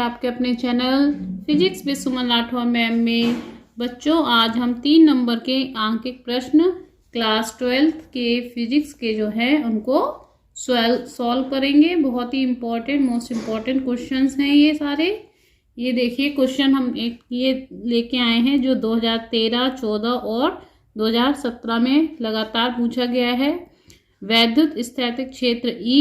आपके अपने channel physics with Suman Rathore ma'am में। बच्चों, आज हम 3 नंबर के आंकिक प्रश्न क्लास 12th के फिजिक्स के जो है उनको सॉल्व करेंगे। बहुत ही इम्पोर्टेंट, मोस्ट इम्पोर्टेंट क्वेश्चंस हैं ये सारे। ये देखिए क्वेश्चन हम एक ये लेके आए हैं जो 2013, 14 और 2017 में लगातार पूछा गया है। वैद्युत स्थैतिक क्षेत्र E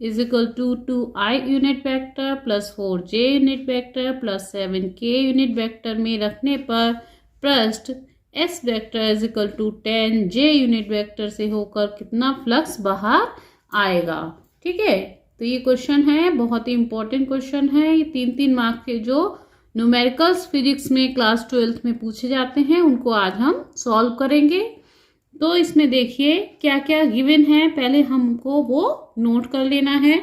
is equal to 2I unit vector plus 4J unit vector plus 7K unit vector में रखने पर पृष्ठ S vector is equal to 10J unit vector से होकर कितना फ्लक्स बाहर आएगा। ठीक है, तो ये क्वेश्चन है, बहुत ही इंपॉर्टेंट क्वेश्चन है। ये 3-3 मार्क के जो न्यूमेरिकल्स फिजिक्स में क्लास 12th में पूछे जाते हैं उनको आज हम सॉल्व करेंगे। तो इसमें देखिए क्या क्या गिवन है, पहले हमको वो नोट कर लेना है।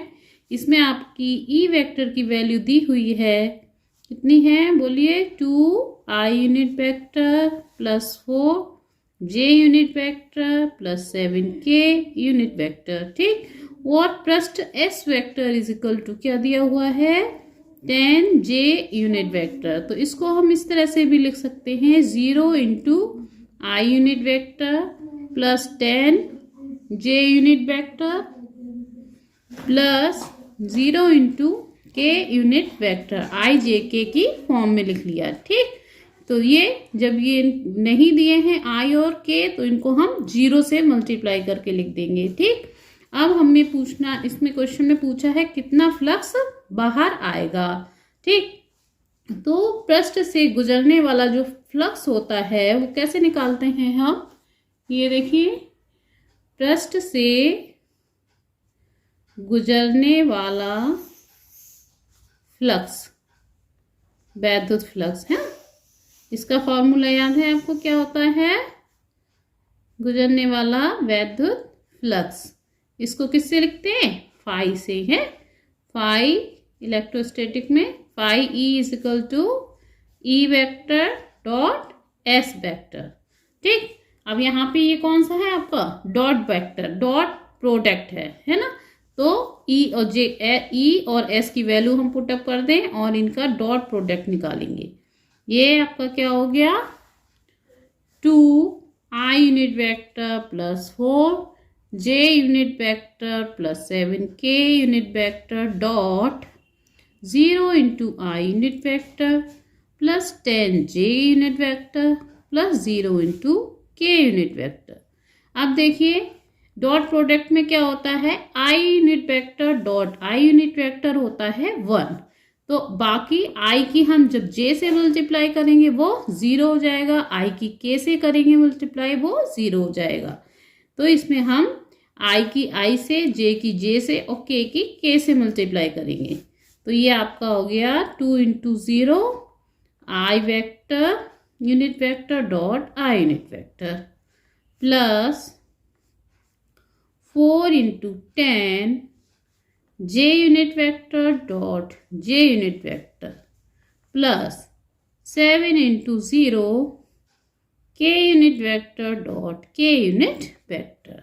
इसमें आपकी ई वेक्टर की वैल्यू दी हुई है, कितनी है बोलिए, 2I unit vector plus 4J unit vector plus 7K unit vector. ठीक, और पृष्ठ S vector is equal to क्या दिया हुआ है, 10J यूनिट वेक्टर। तो इसको हम इस तरह से भी लिख सकते हैं, 0 into I unit vector plus 10J unit vector plus 0 into K unit vector, IJK की फॉर्म में लिख लिया। ठीक, तो ये जब ये नहीं दिए हैं I और K तो इनको हम 0 से मल्टीप्लाई करके लिख देंगे। ठीक, अब हमें पूछना, इसमें क्वेश्चन में पूछा है कितना फ्लक्स बाहर आएगा। ठीक, तो पृष्ठ से गुजरने वाला जो फ्लक्स होता है वो कैसे निकालते हैं हम, ये देखिए, पृष्ठ से गुजरने वाला फ्लक्स वैद्युत फ्लक्स है। इसका फॉर्मूला याद है आपको, क्या होता है, गुजरने वाला वैद्युत फ्लक्स। इसको किससे लिखते हैं, फाई से है। फाई इलेक्ट्रोस्टैटिक में phi E is equal to E vector dot S vector. ठीक, अब यहाँ पे ये कौन सा है आपका, डॉट वेक्टर, डॉट प्रोडक्ट है ना। तो E और S की वैल्यू हम पुटअप कर दें और इनका डॉट प्रोडक्ट निकालेंगे। ये आपका क्या हो गया, 2I unit vector plus 4J unit vector plus 7K unit vector dot 0 into I unit vector plus 10J unit vector plus 0 into K unit vector. अब देखिए डॉट प्रोडक्ट में क्या होता है, I unit vector dot I unit vector होता है 1। तो बाकी I की हम जब J से मल्टीप्लाई करेंगे वो 0 हो जाएगा, I की K से करेंगे मल्टीप्लाई वो 0 हो जाएगा। तो इसमें हम I की I से, J की J से और K की K से मल्टीप्लाई करेंगे। तो ये आपका हो गया 2 into 0 I vector unit vector dot I unit vector plus 4 into 10 J unit vector dot J unit vector plus 7 into 0 K unit vector dot K unit vector.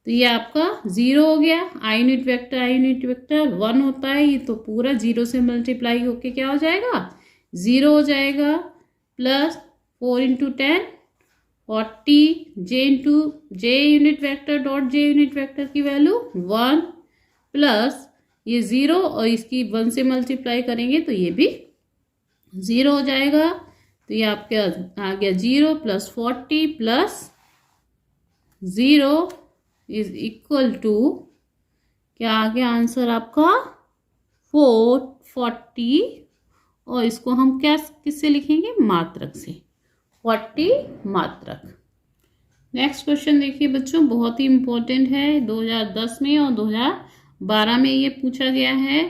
तो ये आपका 0 हो गया, I यूनिट वेक्टर 1 होता है, ये तो पूरा 0 से मल्टीप्लाई होके क्या हो जाएगा, 0 हो जाएगा, plus 4 into 10 40 J unit vector dot J unit vector की वैल्यू 1 प्लस ये 0 और इसकी 1 से मल्टीप्लाई करेंगे तो ये भी 0 हो जाएगा। तो ये आपके आ गया 0 plus 40 plus 0 is equal to, क्या आ गया आंसर आपका, 440, और इसको हम क्या किससे लिखेंगे, मात्रक से, 40 मात्रक। नेक्स्ट क्वेश्चन देखिए बच्चों, बहुत ही इंपॉर्टेंट है, 2010 में और 2012 में ये पूछा गया है।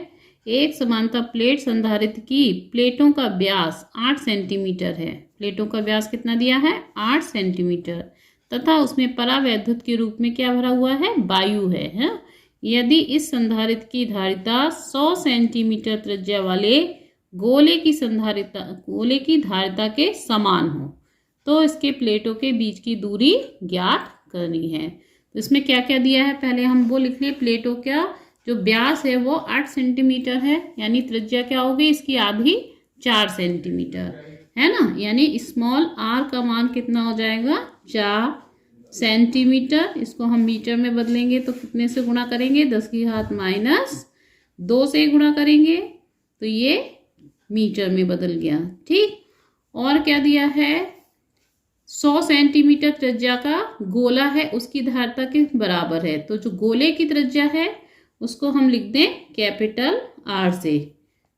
एक समांतर प्लेट संधारित्र की प्लेटों का व्यास 8 सेंटीमीटर है। प्लेटों का व्यास कितना दिया है, 8 सेंटीमीटर, तथा उसमें परावैद्युत के रूप में क्या भरा हुआ है, वायु है। यदि इस संधारित्र की धारिता 100 सेंटीमीटर त्रिज्या वाले गोले की धारिता के समान हो तो इसके प्लेटों के बीच की दूरी ज्ञात करनी है। तो इसमें क्या क्या दिया है, पहले हम वो लिख लिए, प्लेटों का जो व्यास है वो 8 सेंटीमीटर है, यानी त्रिज्या क्या होगी इसकी आधी 4 सेंटीमीटर है ना। यानी स्मॉल आर का मान कितना हो जाएगा 4 सेंटीमीटर। इसको हम मीटर में बदलेंगे तो कितने से गुणा करेंगे 10⁻² से गुणा करेंगे तो ये मीटर में बदल गया। ठीक, और क्या दिया है 100 सेंटीमीटर त्रिज्या का गोला है, उसकी धारिता के बराबर है। तो जो गोले की त्रिज्या है उसको हम लिख दें कैपिटल आर से,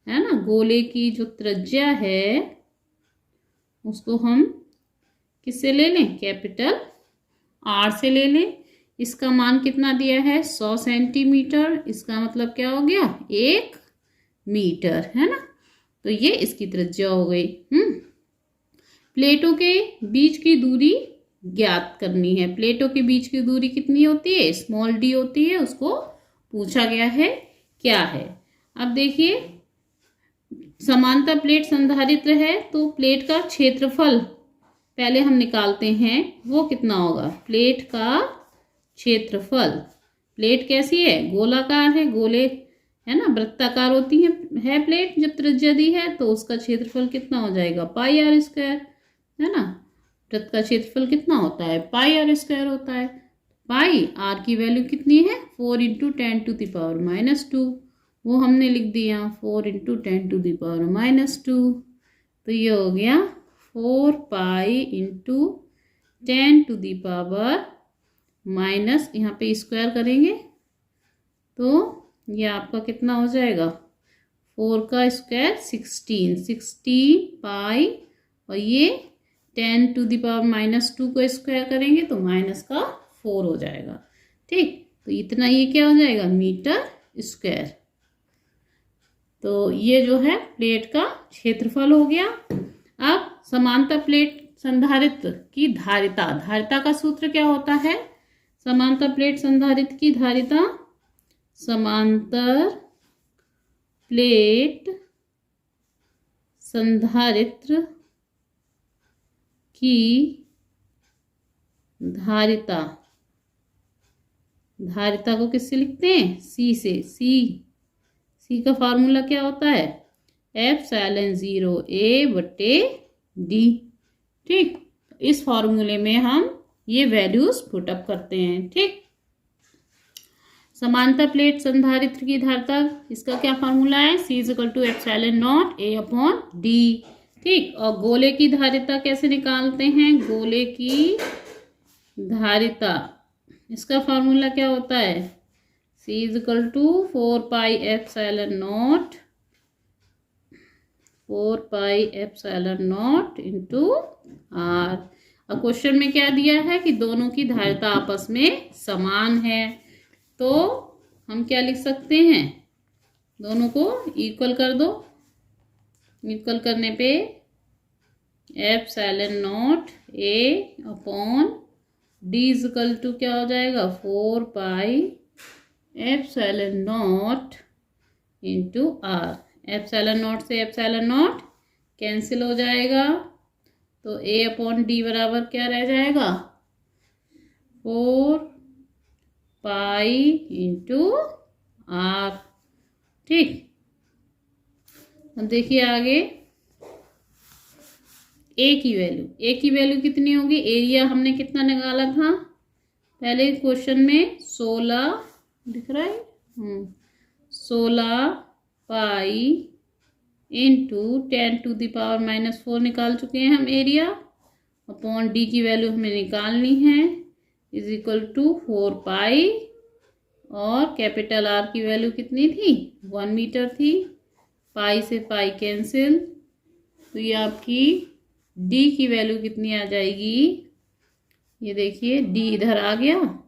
है ना। गोले की जो त्रिज्या है उसको हम किससे ले लें कैपिटल आर से ले लें। इसका मान कितना दिया है 100 सेंटीमीटर, इसका मतलब क्या हो गया 1 मीटर, है ना। तो ये इसकी त्रिज्या हो गई। प्लेटों के बीच की दूरी ज्ञात करनी है। प्लेटों के बीच की दूरी कितनी होती है स्मॉल डी होती है, उसको पूछा गया है क्या है। अब देखिए समांतर प्लेट संधारित्र है तो प्लेट का क्षेत्रफल पहले हम निकालते हैं, वो कितना होगा प्लेट का क्षेत्रफल। प्लेट कैसी है गोलाकार है, गोले है ना, वृत्ताकार होती है प्लेट। जब त्रिज्या दी है तो उसका क्षेत्रफल कितना हो जाएगा πr², है ना। वृत्त का क्षेत्रफल कितना होता है πr² होता है। पाई आर की वैल्यू कितनी है 4 × 10⁻², वो हमने लिख दिया 4 × 10⁻²। तो ये हो गया 4 पाई × 10⁻, यहाँ पे स्क्वायर करेंगे तो ये आपका कितना हो जाएगा 4 का स्क्वायर 16 पाई, और ये 10⁻² को स्क्वायर करेंगे तो -4 हो जाएगा। ठीक, तो इतना ये क्या हो जाएगा मीटर स्क्वायर। तो ये जो है प्लेट का क्षेत्रफल हो गया। अब समांतर प्लेट संधारित्र की धारिता, धारिता का सूत्र क्या होता है समांतर प्लेट संधारित्र की धारिता, समांतर प्लेट संधारित्र की धारिता, धारिता को किससे लिखते हैं सी से। सी का फार्मूला क्या होता है ε0A/d। ठीक, इस फार्मूले में हम ये वैल्यूज पुट अप करते हैं। ठीक, समांतर प्लेट संधारित्र की धारिता, इसका क्या फार्मूला है C = ε0A/d। ठीक, और गोले की धारिता कैसे निकालते हैं, गोले की धारिता इसका फार्मूला क्या होता है C = 4πε0 × r। अब क्वेश्चन में क्या दिया है कि दोनों की धारिता आपस में समान है, तो हम क्या लिख सकते हैं दोनों को इक्वल कर दो। इक्वल करने पे ε0A/d क्या हो जाएगा 4πε0 × r। ε0 से ε0 कैंसिल हो जाएगा तो A/d बराबर क्या रह जाएगा 4π × r। ठीक, अब देखिए आगे ए की वैल्यू कितनी होगी, एरिया हमने कितना निकाला था पहले क्वेश्चन में 16 दिख रहा है 16 पाई × 10⁻⁻4 निकाल चुके हैं हम एरिया, अपॉन डी की वैल्यू हमें निकालनी है = 4 पाई, और कैपिटल आर की वैल्यू कितनी थी 1 मीटर थी। पाई से पाई कैंसिल, तो ये आपकी डी की वैल्यू कितनी आ जाएगी, ये देखिए डी इधर आ गया,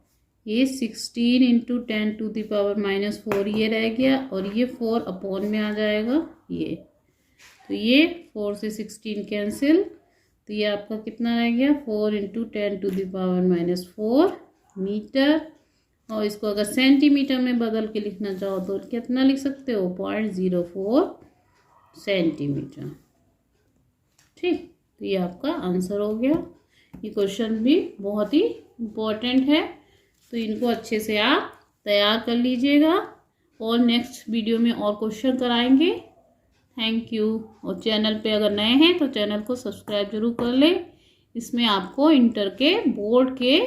ये 16 × 10⁻⁻4 ये रह गया, और ये 4 अपॉन में आ जाएगा ये, तो ये 4 से 16 कैंसिल, तो ये आपका कितना रह गया 4 × 10⁻⁻4 मीटर। और इसको अगर सेंटीमीटर में बदल के लिखना चाहो तो कितना लिख सकते हो 0.04 सेंटीमीटर। ठीक, तो ये आपका आंसर हो गया। ये क्वेश्चन भी बहुत ही इम्पोर्टेंट है, तो इनको अच्छे से आप तैयार कर लीजिएगा और नेक्स्ट वीडियो में और क्वेश्चन कराएंगे। Thank you. और चैनल पे अगर नए हैं तो चैनल को सब्सक्राइब जरूर कर लें। इसमें आपको इंटर के बोर्ड के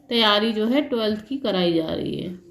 तैयारी जो है 12th की कराई जा रही है।